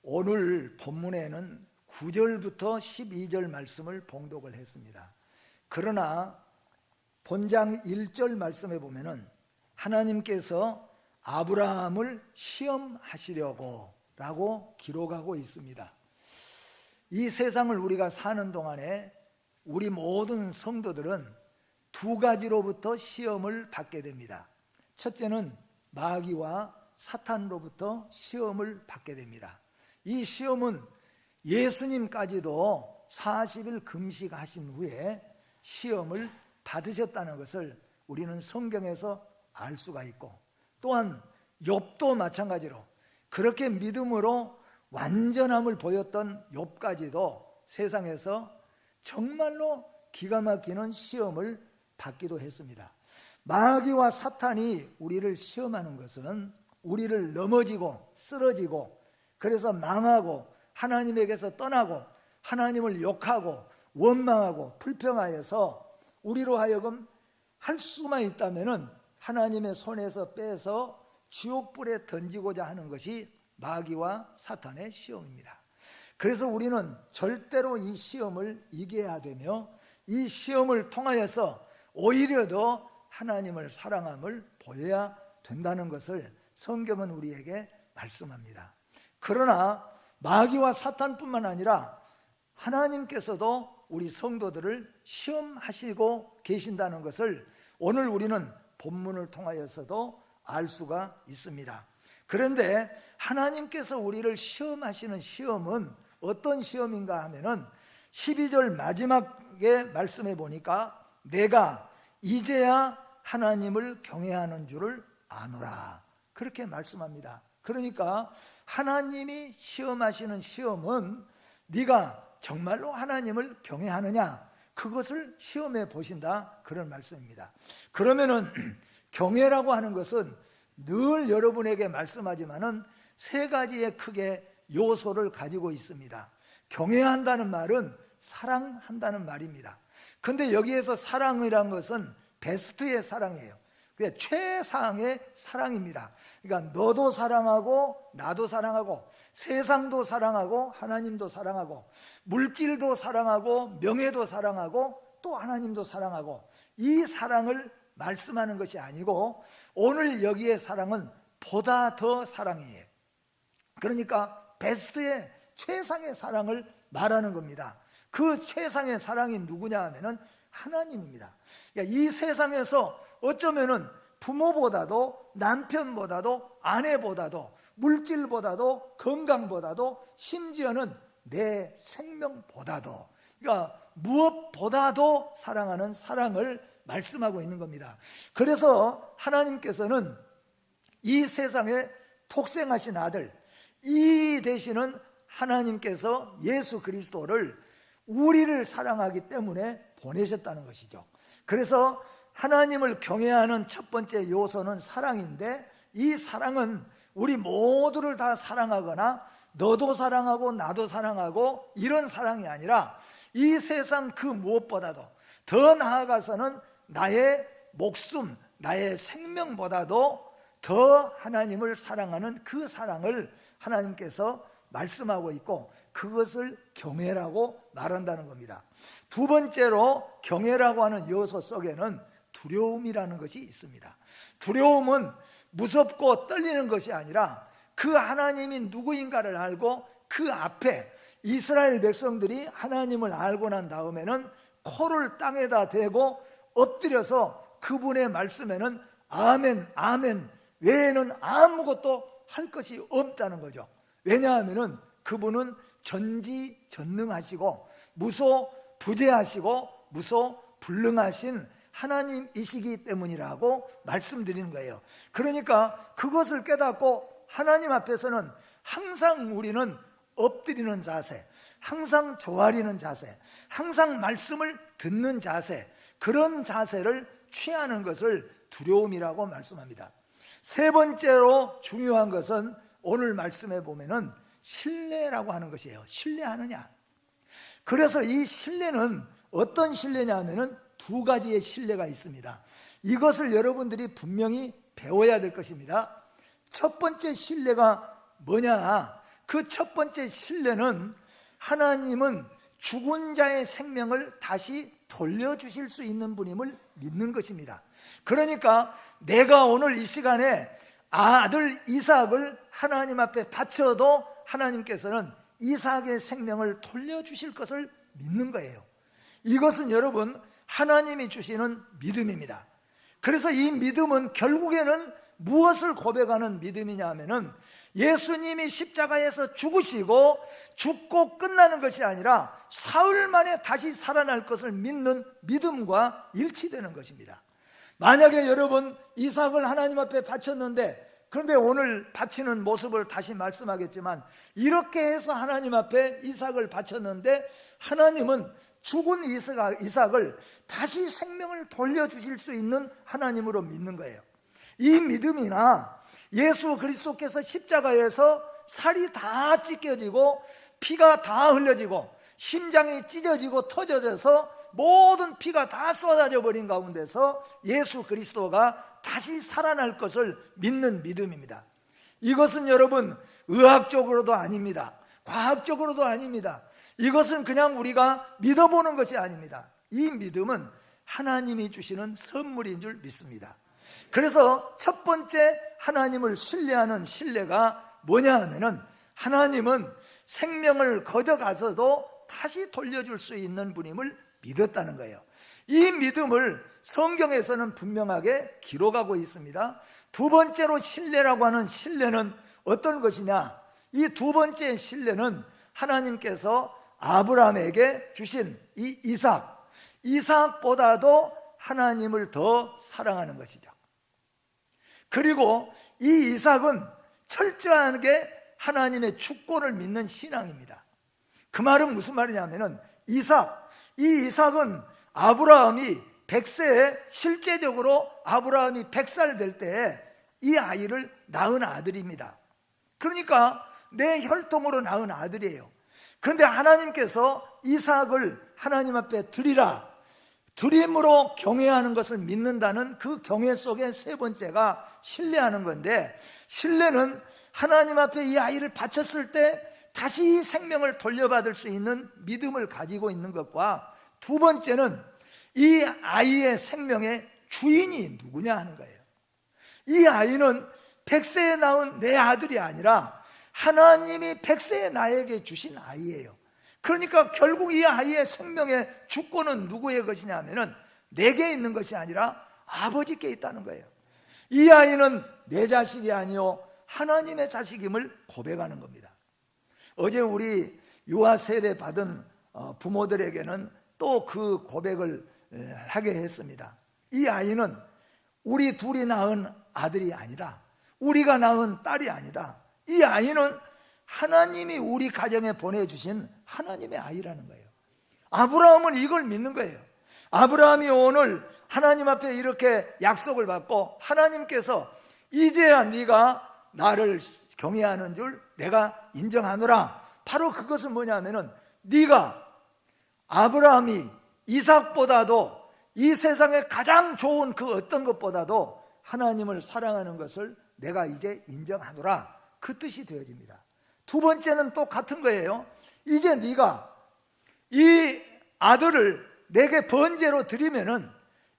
오늘 본문에는 9절부터 12절 말씀을 봉독을 했습니다. 그러나 본장 1절 말씀에 보면은 하나님께서 아브라함을 시험하시려고 라고 기록하고 있습니다. 이 세상을 우리가 사는 동안에 우리 모든 성도들은 두 가지로부터 시험을 받게 됩니다. 첫째는 마귀와 사탄으로부터 시험을 받게 됩니다. 이 시험은 예수님까지도 40일 금식하신 후에 시험을 받으셨다는 것을 우리는 성경에서 알 수가 있고, 또한 욥도 마찬가지로 그렇게 믿음으로 완전함을 보였던 욥까지도 세상에서 정말로 기가 막히는 시험을 받기도 했습니다. 마귀와 사탄이 우리를 시험하는 것은 우리를 넘어지고 쓰러지고, 그래서 망하고 하나님에게서 떠나고 하나님을 욕하고 원망하고 불평하여서 우리로 하여금 할 수만 있다면은 하나님의 손에서 빼서 지옥불에 던지고자 하는 것이 마귀와 사탄의 시험입니다. 그래서 우리는 절대로 이 시험을 이겨야 되며, 이 시험을 통하여서 오히려 더 하나님을 사랑함을 보여야 된다는 것을 성경은 우리에게 말씀합니다. 그러나 마귀와 사탄뿐만 아니라 하나님께서도 우리 성도들을 시험하시고 계신다는 것을 오늘 우리는 본문을 통하여서도 알 수가 있습니다. 그런데 하나님께서 우리를 시험하시는 시험은 어떤 시험인가 하면은 12절 마지막에 말씀해 보니까 내가 이제야 하나님을 경외하는 줄을 아노라, 그렇게 말씀합니다. 그러니까 하나님이 시험하시는 시험은 네가 정말로 하나님을 경외하느냐, 그것을 시험해 보신다, 그런 말씀입니다. 그러면은 경외라고 하는 것은 늘 여러분에게 말씀하지만은 세 가지의 크게 요소를 가지고 있습니다. 경외한다는 말은 사랑한다는 말입니다. 근데 여기에서 사랑이란 것은 베스트의 사랑이에요. 그게 최상의 사랑입니다. 그러니까 너도 사랑하고 나도 사랑하고 세상도 사랑하고 하나님도 사랑하고 물질도 사랑하고 명예도 사랑하고 또 하나님도 사랑하고, 이 사랑을 말씀하는 것이 아니고 오늘 여기의 사랑은 보다 더 사랑이에요. 그러니까 베스트의 최상의 사랑을 말하는 겁니다. 그 최상의 사랑이 누구냐 하면은 하나님입니다. 그러니까 이 세상에서 어쩌면은 부모보다도 남편보다도 아내보다도 물질보다도 건강보다도 심지어는 내 생명보다도, 그러니까 무엇보다도 사랑하는 사랑을 말씀하고 있는 겁니다. 그래서 하나님께서는 이 세상에 독생하신 아들, 이 되시는 하나님께서 예수 그리스도를 우리를 사랑하기 때문에 보내셨다는 것이죠. 그래서 하나님을 경외하는 첫 번째 요소는 사랑인데, 이 사랑은 우리 모두를 다 사랑하거나 너도 사랑하고 나도 사랑하고 이런 사랑이 아니라 이 세상 그 무엇보다도 더 나아가서는 나의 목숨, 나의 생명보다도 더 하나님을 사랑하는 그 사랑을 하나님께서 말씀하고 있고, 그것을 경외라고 말한다는 겁니다. 두 번째로 경외라고 하는 요소 속에는 두려움이라는 것이 있습니다. 두려움은 무섭고 떨리는 것이 아니라 그 하나님이 누구인가를 알고 그 앞에 이스라엘 백성들이 하나님을 알고 난 다음에는 코를 땅에다 대고 엎드려서 그분의 말씀에는 아멘, 아멘 외에는 아무것도 할 것이 없다는 거죠. 왜냐하면 그분은 전지전능하시고 무소부재하시고 무소불능하신 하나님이시기 때문이라고 말씀드리는 거예요. 그러니까 그것을 깨닫고 하나님 앞에서는 항상 우리는 엎드리는 자세, 항상 조아리는 자세, 항상 말씀을 듣는 자세, 그런 자세를 취하는 것을 두려움이라고 말씀합니다. 세 번째로 중요한 것은 오늘 말씀에 보면은 신뢰라고 하는 것이에요. 신뢰하느냐. 그래서 이 신뢰는 어떤 신뢰냐 하면은 두 가지의 신뢰가 있습니다. 이것을 여러분들이 분명히 배워야 될 것입니다. 첫 번째 신뢰가 뭐냐? 그 첫 번째 신뢰는 하나님은 죽은 자의 생명을 다시 돌려주실 수 있는 분임을 믿는 것입니다. 그러니까 내가 오늘 이 시간에 아들 이삭을 하나님 앞에 바쳐도 하나님께서는 이삭의 생명을 돌려주실 것을 믿는 거예요. 이것은 여러분 하나님이 주시는 믿음입니다. 그래서 이 믿음은 결국에는 무엇을 고백하는 믿음이냐 하면은 예수님이 십자가에서 죽으시고 죽고 끝나는 것이 아니라 사흘 만에 다시 살아날 것을 믿는 믿음과 일치되는 것입니다. 만약에 여러분 이삭을 하나님 앞에 바쳤는데, 그런데 오늘 바치는 모습을 다시 말씀하겠지만, 이렇게 해서 하나님 앞에 이삭을 바쳤는데 하나님은 죽은 이삭을 다시 생명을 돌려주실 수 있는 하나님으로 믿는 거예요. 이 믿음이나 예수 그리스도께서 십자가에서 살이 다 찢겨지고 피가 다 흘려지고 심장이 찢어지고 터져져서 모든 피가 다 쏟아져 버린 가운데서 예수 그리스도가 다시 살아날 것을 믿는 믿음입니다. 이것은 여러분 의학적으로도 아닙니다. 과학적으로도 아닙니다. 이것은 그냥 우리가 믿어보는 것이 아닙니다. 이 믿음은 하나님이 주시는 선물인 줄 믿습니다. 그래서 첫 번째 하나님을 신뢰하는 신뢰가 뭐냐 하면은, 하나님은 생명을 거둬가서도 다시 돌려줄 수 있는 분임을 믿었다는 거예요. 이 믿음을 성경에서는 분명하게 기록하고 있습니다. 두 번째로 신뢰라고 하는 신뢰는 어떤 것이냐? 이 두 번째 신뢰는 하나님께서 아브라함에게 주신 이 이삭보다도 하나님을 더 사랑하는 것이죠. 그리고 이 이삭은 철저하게 하나님의 주권을 믿는 신앙입니다. 그 말은 무슨 말이냐면은 이 이삭은 아브라함이 100세에 실제적으로 아브라함이 100살 될 때에 이 아이를 낳은 아들입니다. 그러니까 내 혈통으로 낳은 아들이에요. 그런데 하나님께서 이삭을 하나님 앞에 드리라, 드림으로 경외하는 것을 믿는다는 그 경외 속에 세 번째가 신뢰하는 건데, 신뢰는 하나님 앞에 이 아이를 바쳤을 때 다시 생명을 돌려받을 수 있는 믿음을 가지고 있는 것과, 두 번째는 이 아이의 생명의 주인이 누구냐 하는 거예요. 이 아이는 100세에 낳은 내 아들이 아니라 하나님이 100세에 나에게 주신 아이예요. 그러니까 결국 이 아이의 생명의 주권은 누구의 것이냐 하면은 내게 있는 것이 아니라 아버지께 있다는 거예요. 이 아이는 내 자식이 아니요 하나님의 자식임을 고백하는 겁니다. 어제 우리 유아 세례 받은 부모들에게는 또 그 고백을 하게 했습니다. 이 아이는 우리 둘이 낳은 아들이 아니다, 우리가 낳은 딸이 아니다. 이 아이는 하나님이 우리 가정에 보내주신 하나님의 아이라는 거예요. 아브라함은 이걸 믿는 거예요. 아브라함이 오늘 하나님 앞에 이렇게 약속을 받고 하나님께서 이제야 네가 나를 경외하는 줄 내가 인정하노라. 바로 그것은 뭐냐면은 네가 아브라함이 이삭보다도 이 세상에 가장 좋은 그 어떤 것보다도 하나님을 사랑하는 것을 내가 이제 인정하노라, 그 뜻이 되어집니다. 두 번째는 또 같은 거예요. 이제 네가 이 아들을 내게 번제로 드리면은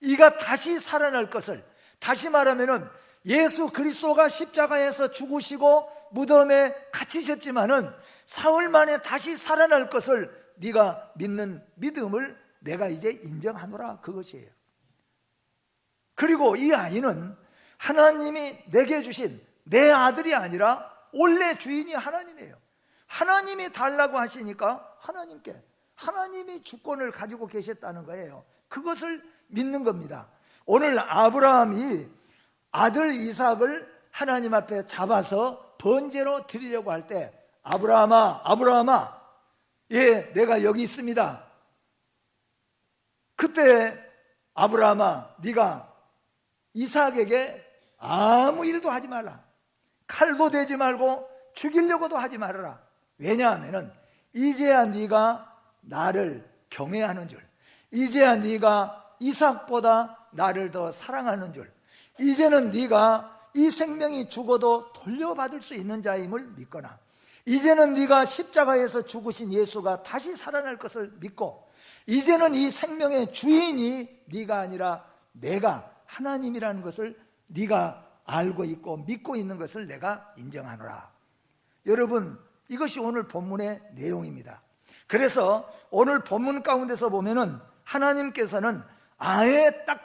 이가 다시 살아날 것을, 다시 말하면은 예수 그리스도가 십자가에서 죽으시고 무덤에 갇히셨지만은 사흘 만에 다시 살아날 것을 네가 믿는 믿음을 내가 이제 인정하노라, 그것이에요. 그리고 이 아이는 하나님이 내게 주신 내 아들이 아니라 원래 주인이 하나님이에요. 하나님이 달라고 하시니까 하나님께, 하나님이 주권을 가지고 계셨다는 거예요. 그것을 믿는 겁니다. 오늘 아브라함이 아들 이삭을 하나님 앞에 잡아서 번제로 드리려고 할 때 아브라함아, 예, 내가 여기 있습니다. 그때 아브라함아, 네가 이삭에게 아무 일도 하지 말라, 칼도 대지 말고 죽이려고도 하지 말아라. 왜냐하면은 이제야 네가 나를 경외하는 줄, 이제야 네가 이삭보다 나를 더 사랑하는 줄, 이제는 네가 이 생명이 죽어도 돌려받을 수 있는 자임을 믿거나, 이제는 네가 십자가에서 죽으신 예수가 다시 살아날 것을 믿고, 이제는 이 생명의 주인이 네가 아니라 내가 하나님이라는 것을 네가 알고 있고 믿고 있는 것을 내가 인정하노라. 여러분, 이것이 오늘 본문의 내용입니다. 그래서 오늘 본문 가운데서 보면은 하나님께서는 아예 딱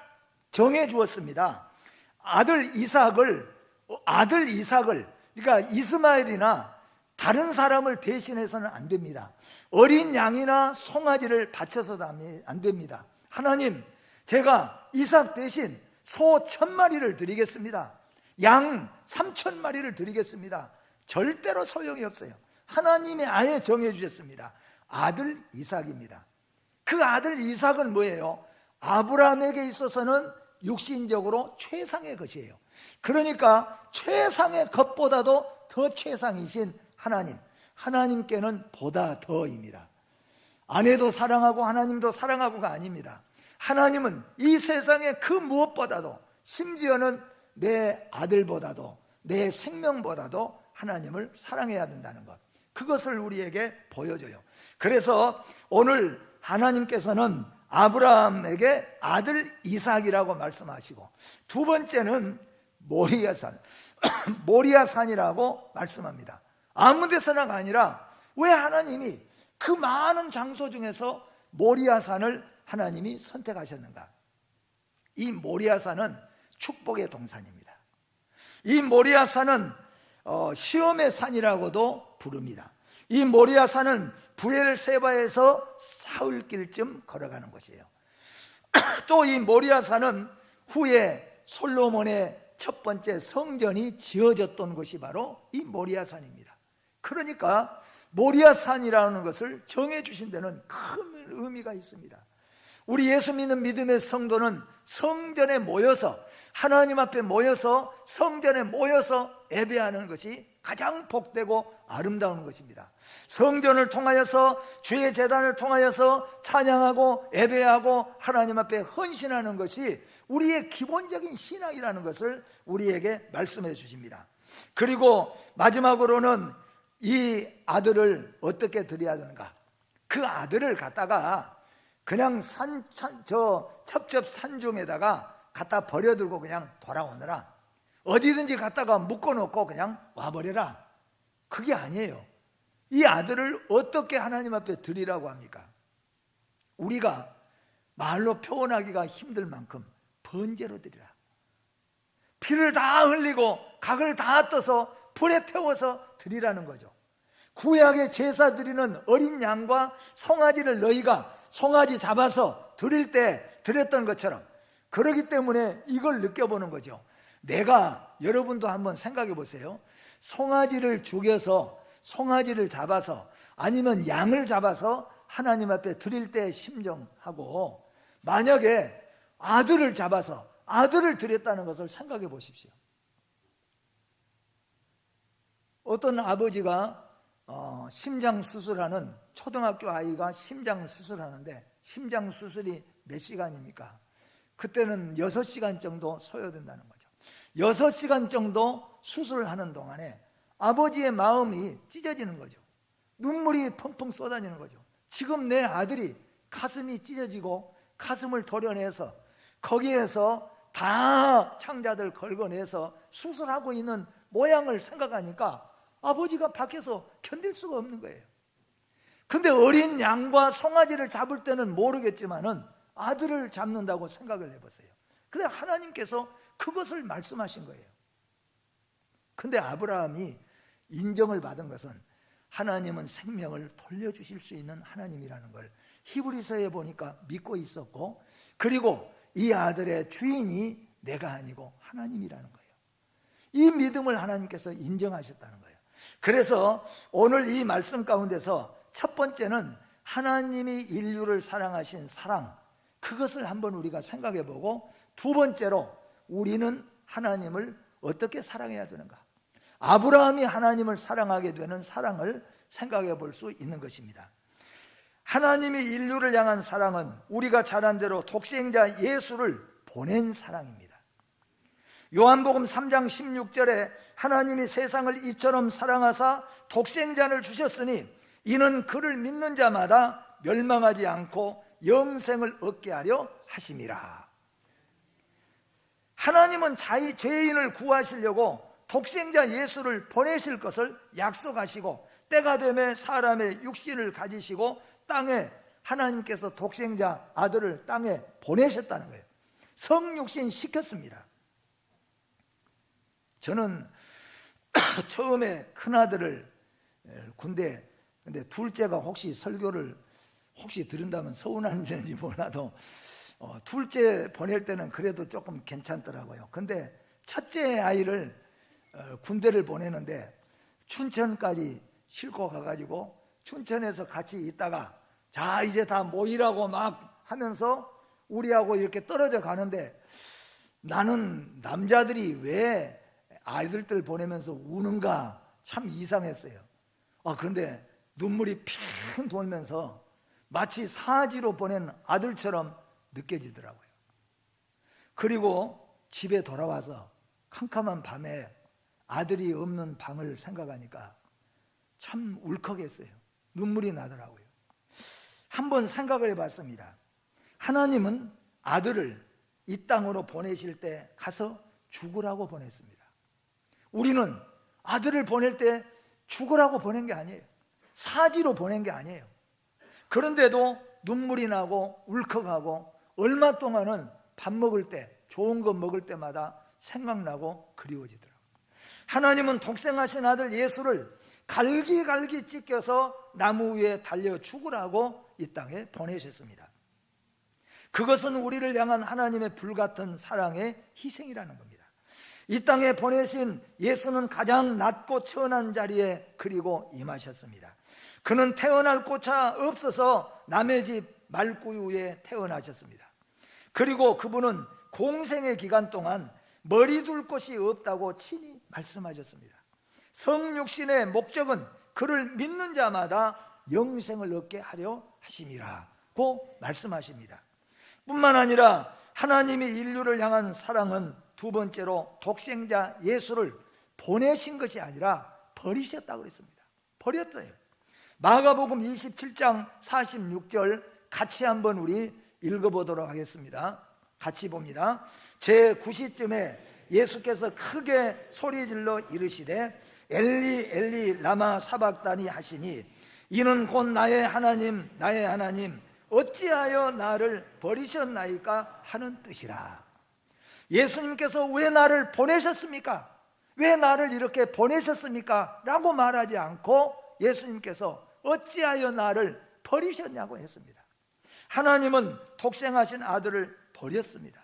정해 주었습니다. 아들 이삭을, 그러니까 이스마엘이나 다른 사람을 대신해서는 안 됩니다. 어린 양이나 송아지를 바쳐서도 안 됩니다. 하나님, 제가 이삭 대신 소 1000마리를 드리겠습니다. 양 3000마리를 드리겠습니다. 절대로 소용이 없어요. 하나님이 아예 정해 주셨습니다. 아들 이삭입니다. 그 아들 이삭은 뭐예요? 아브라함에게 있어서는 육신적으로 최상의 것이에요. 그러니까 최상의 것보다도 더 최상이신 하나님께는 보다 더입니다. 아내도 사랑하고 하나님도 사랑하고가 아닙니다. 하나님은 이 세상의 그 무엇보다도, 심지어는 내 아들보다도, 내 생명보다도 하나님을 사랑해야 된다는 것, 그것을 우리에게 보여줘요. 그래서 오늘 하나님께서는 아브라함에게 아들 이삭이라고 말씀하시고, 두 번째는 모리아산이라고 말씀합니다. 아무 데서나가 아니라 왜 하나님이 그 많은 장소 중에서 모리아산을 하나님이 선택하셨는가? 이 모리아산은 축복의 동산입니다. 이 모리아산은 시험의 산이라고도 부릅니다. 이 모리아산은 브엘세바에서 사흘길쯤 걸어가는 곳이에요. 또 이 모리아산은 후에 솔로몬의 첫 번째 성전이 지어졌던 곳이 바로 이 모리아산입니다. 그러니까 모리아산이라는 것을 정해주신 데는 큰 의미가 있습니다. 우리 예수 믿는 믿음의 성도는 성전에 모여서, 하나님 앞에 모여서, 성전에 모여서 예배하는 것이 가장 복되고 아름다운 것입니다. 성전을 통하여서, 주의 제단을 통하여서 찬양하고 예배하고 하나님 앞에 헌신하는 것이 우리의 기본적인 신앙이라는 것을 우리에게 말씀해 주십니다. 그리고 마지막으로는 이 아들을 어떻게 드려야 되는가? 그 아들을 갖다가 그냥 첩첩 산중에다가 갖다 버려두고 그냥 돌아오느라, 어디든지 갖다가 묶어놓고 그냥 와버려라, 그게 아니에요. 이 아들을 어떻게 하나님 앞에 드리라고 합니까? 우리가 말로 표현하기가 힘들 만큼 번제로 드리라. 피를 다 흘리고 각을 다 떠서 불에 태워서 드리라는 거죠. 구약의 제사 드리는 어린 양과 송아지를 너희가 송아지 잡아서 드릴 때 드렸던 것처럼, 그러기 때문에 이걸 느껴보는 거죠. 내가, 여러분도 한번 생각해 보세요. 송아지를 죽여서, 송아지를 잡아서, 아니면 양을 잡아서 하나님 앞에 드릴 때의 심정하고, 만약에 아들을 잡아서 아들을 드렸다는 것을 생각해 보십시오. 어떤 아버지가 심장 수술하는, 초등학교 아이가 심장 수술하는데, 심장 수술이 몇 시간입니까? 그때는 6시간 정도 소요된다는 거죠. 6시간 정도 수술을 하는 동안에 아버지의 마음이 찢어지는 거죠. 눈물이 펑펑 쏟아지는 거죠. 지금 내 아들이 가슴이 찢어지고 가슴을 도려내서 거기에서 다 창자들 걸거내서 수술하고 있는 모양을 생각하니까 아버지가 밖에서 견딜 수가 없는 거예요. 근데 어린 양과 송아지를 잡을 때는 모르겠지만은 아들을 잡는다고 생각을 해보세요. 근데 하나님께서 그것을 말씀하신 거예요. 근데 아브라함이 인정을 받은 것은 하나님은 생명을 돌려주실 수 있는 하나님이라는 걸 히브리서에 보니까 믿고 있었고, 그리고 이 아들의 주인이 내가 아니고 하나님이라는 거예요. 이 믿음을 하나님께서 인정하셨다는 거예요. 그래서 오늘 이 말씀 가운데서 첫 번째는 하나님이 인류를 사랑하신 사랑, 그것을 한번 우리가 생각해 보고, 두 번째로 우리는 하나님을 어떻게 사랑해야 되는가? 아브라함이 하나님을 사랑하게 되는 사랑을 생각해 볼 수 있는 것입니다. 하나님이 인류를 향한 사랑은 우리가 잘 안 대로 독생자 예수를 보낸 사랑입니다. 요한복음 3장 16절에 하나님이 세상을 이처럼 사랑하사 독생자를 주셨으니 이는 그를 믿는 자마다 멸망하지 않고 영생을 얻게 하려 하심이라. 하나님은 죄인을 구하시려고 독생자 예수를 보내실 것을 약속하시고 때가 되면 사람의 육신을 가지시고 땅에 하나님께서 독생자 아들을 땅에 보내셨다는 거예요. 성육신 시켰습니다. 저는 처음에 큰아들을 군대, 근데 둘째가 혹시 설교를 혹시 들은다면 서운한지 몰라도 둘째 보낼 때는 그래도 조금 괜찮더라고요. 근데 첫째 아이를 군대를 보내는데 춘천까지 싣고 가가지고 춘천에서 같이 있다가 자 이제 다 모이라고 막 하면서 우리하고 이렇게 떨어져 가는데 나는 남자들이 왜 아이들들 보내면서 우는가 참 이상했어요. 그런데 눈물이 핑 돌면서 마치 사지로 보낸 아들처럼 느껴지더라고요. 그리고 집에 돌아와서 캄캄한 밤에 아들이 없는 방을 생각하니까 참 울컥했어요. 눈물이 나더라고요. 한번 생각을 해봤습니다. 하나님은 아들을 이 땅으로 보내실 때 가서 죽으라고 보냈습니다. 우리는 아들을 보낼 때 죽으라고 보낸 게 아니에요. 사지로 보낸 게 아니에요. 그런데도 눈물이 나고 울컥하고 얼마 동안은 밥 먹을 때 좋은 거 먹을 때마다 생각나고 그리워지더라고요. 하나님은 독생하신 아들 예수를 갈기갈기 찢겨서 나무 위에 달려 죽으라고 이 땅에 보내셨습니다. 그것은 우리를 향한 하나님의 불같은 사랑의 희생이라는 겁니다. 이 땅에 보내신 예수는 가장 낮고 천한 자리에 그리고 임하셨습니다. 그는 태어날 곳차 없어서 남의 집 말구유 위에 태어나셨습니다. 그리고 그분은 공생의 기간 동안 머리 둘 곳이 없다고 친히 말씀하셨습니다. 성육신의 목적은 그를 믿는 자마다 영생을 얻게 하려 하심이라고 말씀하십니다. 뿐만 아니라 하나님이 인류를 향한 사랑은 두 번째로 독생자 예수를 보내신 것이 아니라 버리셨다고 그랬습니다. 버렸어요. 마가복음 27장 46절 같이 한번 우리 읽어보도록 하겠습니다. 같이 봅니다. 제9시쯤에 예수께서 크게 소리질러 이르시되 엘리 엘리 라마 사박다니 하시니 이는 곧 나의 하나님 나의 하나님 어찌하여 나를 버리셨나이까 하는 뜻이라. 예수님께서 왜 나를 보내셨습니까? 왜 나를 이렇게 보내셨습니까? 라고 말하지 않고 예수님께서 어찌하여 나를 버리셨냐고 했습니다. 하나님은 독생하신 아들을 버렸습니다.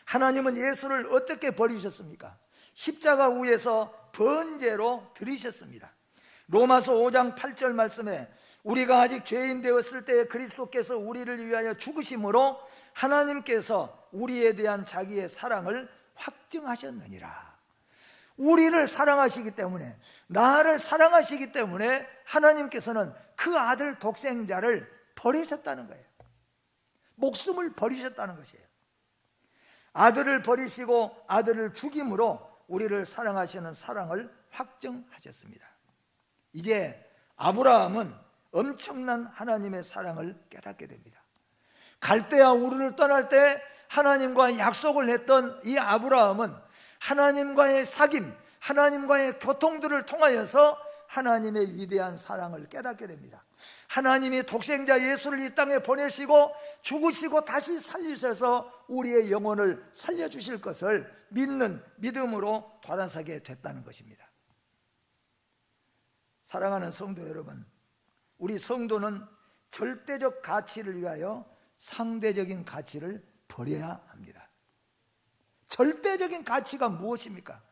하나님은 예수를 어떻게 버리셨습니까? 십자가 위에서 번제로 드리셨습니다. 로마서 5장 8절 말씀에 우리가 아직 죄인 되었을 때 그리스도께서 우리를 위하여 죽으심으로 하나님께서 우리에 대한 자기의 사랑을 확증하셨느니라. 우리를 사랑하시기 때문에, 나를 사랑하시기 때문에 하나님께서는 그 아들 독생자를 버리셨다는 거예요. 목숨을 버리셨다는 것이에요. 아들을 버리시고 아들을 죽임으로 우리를 사랑하시는 사랑을 확증하셨습니다. 이제 아브라함은 엄청난 하나님의 사랑을 깨닫게 됩니다. 갈대아 우르를 떠날 때 하나님과 약속을 했던 이 아브라함은 하나님과의 사귐, 하나님과의 교통들을 통하여서 하나님의 위대한 사랑을 깨닫게 됩니다. 하나님이 독생자 예수를 이 땅에 보내시고 죽으시고 다시 살리셔서 우리의 영혼을 살려주실 것을 믿는 믿음으로 돌아서게 됐다는 것입니다. 사랑하는 성도 여러분, 우리 성도는 절대적 가치를 위하여 상대적인 가치를 버려야 합니다. 절대적인 가치가 무엇입니까?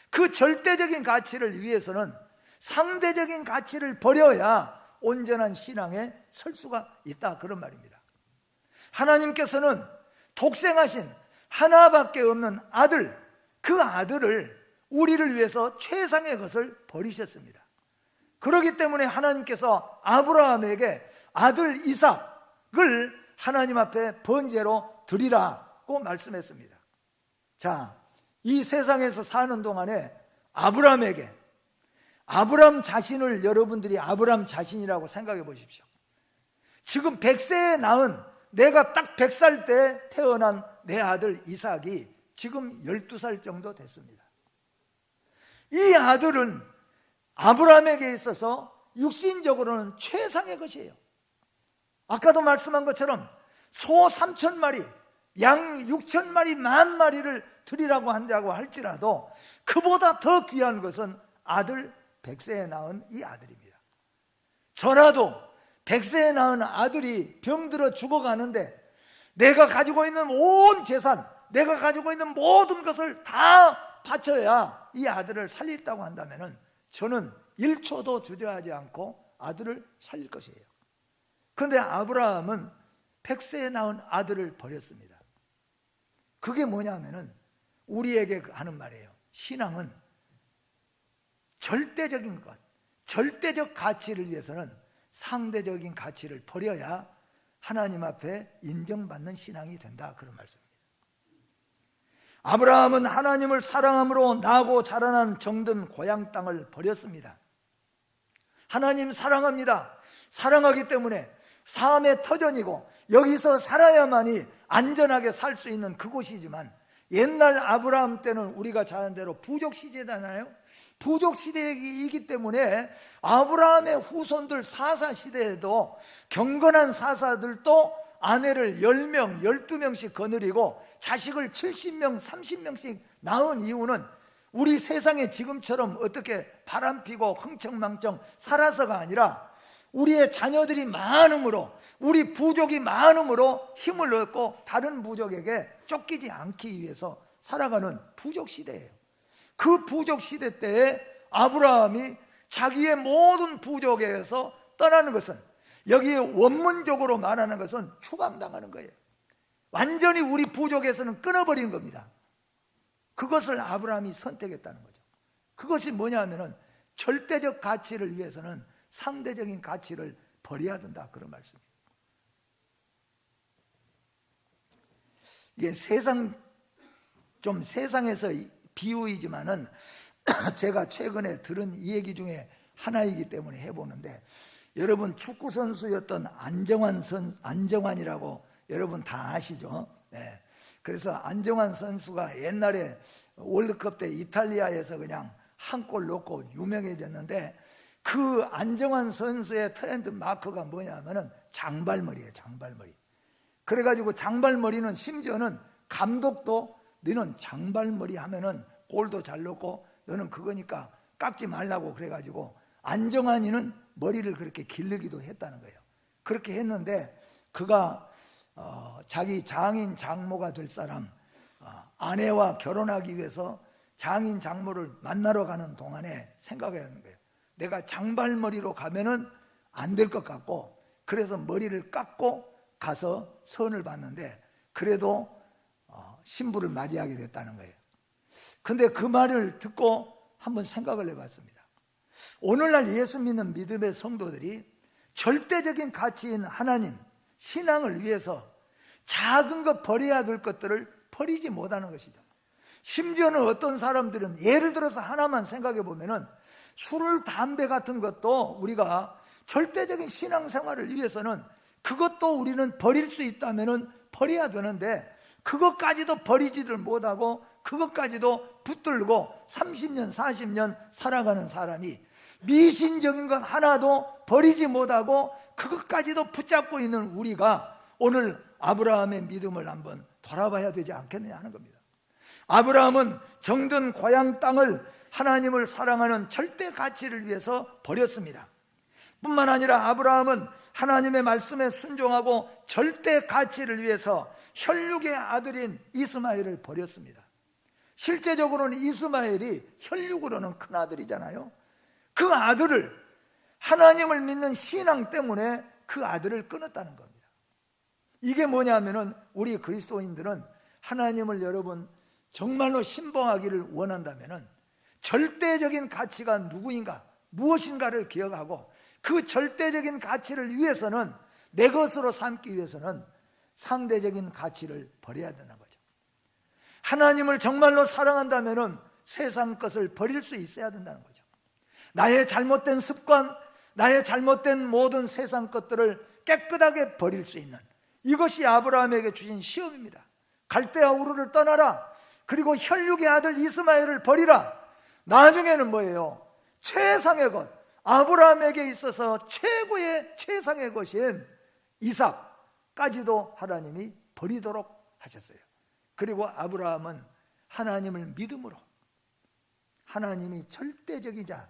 그 절대적인 가치를 위해서는 상대적인 가치를 버려야 온전한 신앙에 설 수가 있다, 그런 말입니다. 하나님께서는 독생하신 하나밖에 없는 아들, 그 아들을 우리를 위해서 최상의 것을 버리셨습니다. 그렇기 때문에 하나님께서 아브라함에게 아들 이삭을 하나님 앞에 번제로 드리라고 말씀했습니다. 자, 이 세상에서 사는 동안에 아브라함에게, 아브라함 자신을 여러분들이 아브라함 자신이라고 생각해 보십시오. 지금 100세에 낳은, 내가 딱 100살 때 태어난 내 아들 이삭이 지금 12살 정도 됐습니다. 이 아들은 아브라함에게 있어서 육신적으로는 최상의 것이에요. 아까도 말씀한 것처럼 소 3,000마리, 양 6,000마리, 10,000마리를 드리라고 한다고 할지라도 그보다 더 귀한 것은 아들 100세에 낳은 이 아들입니다. 저라도 100세에 낳은 아들이 병들어 죽어가는데 내가 가지고 있는 온 재산, 내가 가지고 있는 모든 것을 다 바쳐야 이 아들을 살린다고 한다면 저는 1초도 주저하지 않고 아들을 살릴 것이에요. 그런데 아브라함은 100세에 낳은 아들을 버렸습니다. 그게 뭐냐면은 우리에게 하는 말이에요. 신앙은 절대적인 것, 절대적 가치를 위해서는 상대적인 가치를 버려야 하나님 앞에 인정받는 신앙이 된다, 그런 말씀입니다. 아브라함은 하나님을 사랑함으로 나고 자라난 정든 고향 땅을 버렸습니다. 하나님 사랑합니다. 사랑하기 때문에 삶의 터전이고 여기서 살아야만이 안전하게 살 수 있는 그곳이지만, 옛날 아브라함 때는 우리가 잘 아는 대로 부족 시대잖아요. 부족 시대이기 때문에 아브라함의 후손들 사사 시대에도 경건한 사사들도 아내를 10명, 12명씩 거느리고 자식을 70명, 30명씩 낳은 이유는 우리 세상에 지금처럼 어떻게 바람피고 흥청망청 살아서가 아니라 우리의 자녀들이 많음으로, 우리 부족이 많음으로 힘을 얻고 다른 부족에게 쫓기지 않기 위해서 살아가는 부족 시대예요. 그 부족 시대 때에 아브라함이 자기의 모든 부족에서 떠나는 것은, 여기에 원문적으로 말하는 것은 추방당하는 거예요. 완전히 우리 부족에서는 끊어버린 겁니다. 그것을 아브라함이 선택했다는 거죠. 그것이 뭐냐면은 절대적 가치를 위해서는 상대적인 가치를 버려야 된다, 그런 말씀이에요. 이게 세상에서 비유이지만은 제가 최근에 들은 이 얘기 중에 하나이기 때문에 해보는데, 여러분 축구 선수였던 안정환이라고 여러분 다 아시죠? 네. 그래서 안정환 선수가 옛날에 월드컵 때 이탈리아에서 그냥 한 골 넣고 유명해졌는데, 그 안정환 선수의 트렌드 마크가 뭐냐면은 장발머리예요, 장발머리. 그래가지고 장발머리는 심지어는 감독도 너는 장발머리 하면은 골도 잘 넣고 너는 그거니까 깎지 말라고 그래가지고 안정환이는 머리를 그렇게 기르기도 했다는 거예요. 그렇게 했는데 그가 자기 장인 장모가 될 사람 아내와 결혼하기 위해서 장인 장모를 만나러 가는 동안에 생각하는 거예요. 내가 장발머리로 가면은 안 될 것 같고, 그래서 머리를 깎고 가서 선을 봤는데 그래도 신부를 맞이하게 됐다는 거예요. 근데 그 말을 듣고 한번 생각을 해봤습니다. 오늘날 예수 믿는 믿음의 성도들이 절대적인 가치인 하나님, 신앙을 위해서 작은 것 버려야 될 것들을 버리지 못하는 것이죠. 심지어는 어떤 사람들은 예를 들어서 하나만 생각해 보면은 술, 담배 같은 것도 우리가 절대적인 신앙생활을 위해서는 그것도 우리는 버릴 수 있다면은 버려야 되는데, 그것까지도 버리지를 못하고 그것까지도 붙들고 30년, 40년 살아가는 사람이 미신적인 것 하나도 버리지 못하고 그것까지도 붙잡고 있는 우리가 오늘 아브라함의 믿음을 한번 돌아봐야 되지 않겠느냐 하는 겁니다. 아브라함은 정든 고향 땅을 하나님을 사랑하는 절대 가치를 위해서 버렸습니다. 뿐만 아니라 아브라함은 하나님의 말씀에 순종하고 절대 가치를 위해서 혈육의 아들인 이스마엘을 버렸습니다. 실제적으로는 이스마엘이 혈육으로는 큰 아들이잖아요. 그 아들을, 하나님을 믿는 신앙 때문에 그 아들을 끊었다는 겁니다. 이게 뭐냐면은 우리 그리스도인들은 하나님을 여러분 정말로 신봉하기를 원한다면은 절대적인 가치가 누구인가, 무엇인가를 기억하고 그 절대적인 가치를 위해서는, 내 것으로 삼기 위해서는 상대적인 가치를 버려야 되는 거죠. 하나님을 정말로 사랑한다면 세상 것을 버릴 수 있어야 된다는 거죠. 나의 잘못된 습관, 나의 잘못된 모든 세상 것들을 깨끗하게 버릴 수 있는, 이것이 아브라함에게 주신 시험입니다. 갈대아 우르를 떠나라. 그리고 혈육의 아들 이스마엘을 버리라. 나중에는 뭐예요? 최상의 것, 아브라함에게 있어서 최고의 최상의 것인 이삭까지도 하나님이 버리도록 하셨어요. 그리고 아브라함은 하나님을 믿음으로 하나님이 절대적이자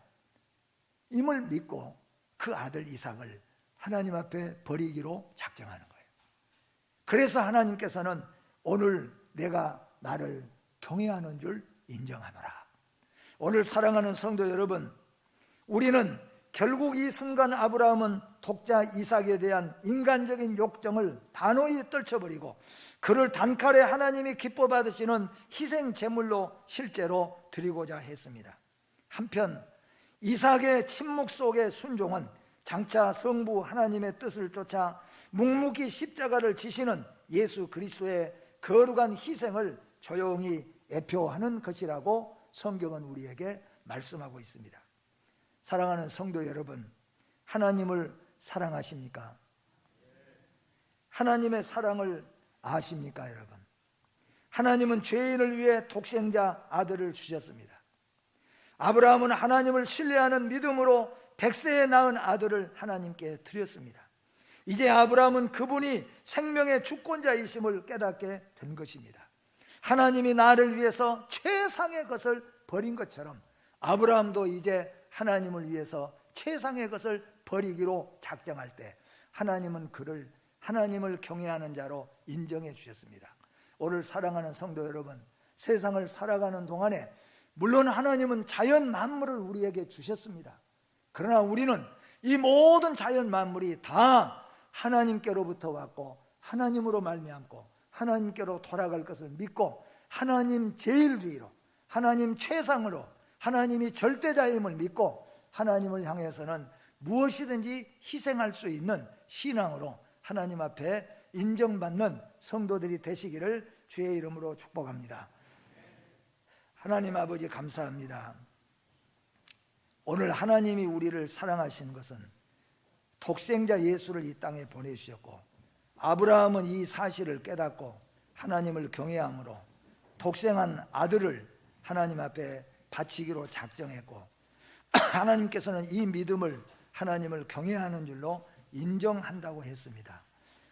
임을 믿고 그 아들 이삭을 하나님 앞에 버리기로 작정하는 거예요. 그래서 하나님께서는 오늘 내가 나를 경외하는 줄 인정하노라. 오늘 사랑하는 성도 여러분, 우리는 결국 이 순간 아브라함은 독자 이삭에 대한 인간적인 욕정을 단호히 떨쳐버리고 그를 단칼에 하나님이 기뻐 받으시는 희생 제물로 실제로 드리고자 했습니다. 한편 이삭의 침묵 속의 순종은 장차 성부 하나님의 뜻을 쫓아 묵묵히 십자가를 지시는 예수 그리스도의 거룩한 희생을 조용히 애표하는 것이라고 성경은 우리에게 말씀하고 있습니다. 사랑하는 성도 여러분, 하나님을 사랑하십니까? 하나님의 사랑을 아십니까, 여러분? 하나님은 죄인을 위해 독생자 아들을 주셨습니다. 아브라함은 하나님을 신뢰하는 믿음으로 100세에 낳은 아들을 하나님께 드렸습니다. 이제 아브라함은 그분이 생명의 주권자이심을 깨닫게 된 것입니다. 하나님이 나를 위해서 최상의 것을 버린 것처럼 아브라함도 이제 하나님을 위해서 최상의 것을 버리기로 작정할 때 하나님은 그를 하나님을 경외하는 자로 인정해 주셨습니다. 오늘 사랑하는 성도 여러분, 세상을 살아가는 동안에 물론 하나님은 자연 만물을 우리에게 주셨습니다. 그러나 우리는 이 모든 자연 만물이 다 하나님께로부터 왔고 하나님으로 말미암고 하나님께로 돌아갈 것을 믿고 하나님 제일주의로, 하나님 최상으로, 하나님이 절대자임을 믿고 하나님을 향해서는 무엇이든지 희생할 수 있는 신앙으로 하나님 앞에 인정받는 성도들이 되시기를 주의 이름으로 축복합니다. 하나님 아버지 감사합니다. 오늘 하나님이 우리를 사랑하신 것은 독생자 예수를 이 땅에 보내주셨고 아브라함은 이 사실을 깨닫고 하나님을 경외함으로 독생한 아들을 하나님 앞에 바치기로 작정했고 하나님께서는 이 믿음을 하나님을 경외하는 줄로 인정한다고 했습니다.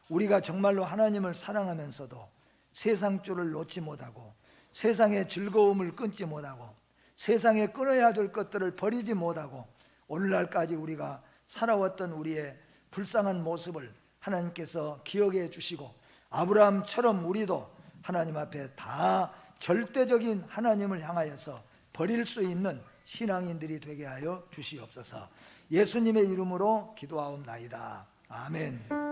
우리가 정말로 하나님을 사랑하면서도 세상 줄을 놓지 못하고 세상의 즐거움을 끊지 못하고 세상에 끊어야 될 것들을 버리지 못하고 오늘날까지 우리가 살아왔던 우리의 불쌍한 모습을 하나님께서 기억해 주시고 아브라함처럼 우리도 하나님 앞에 다 절대적인 하나님을 향하여서 버릴 수 있는 신앙인들이 되게 하여 주시옵소서. 예수님의 이름으로 기도하옵나이다. 아멘.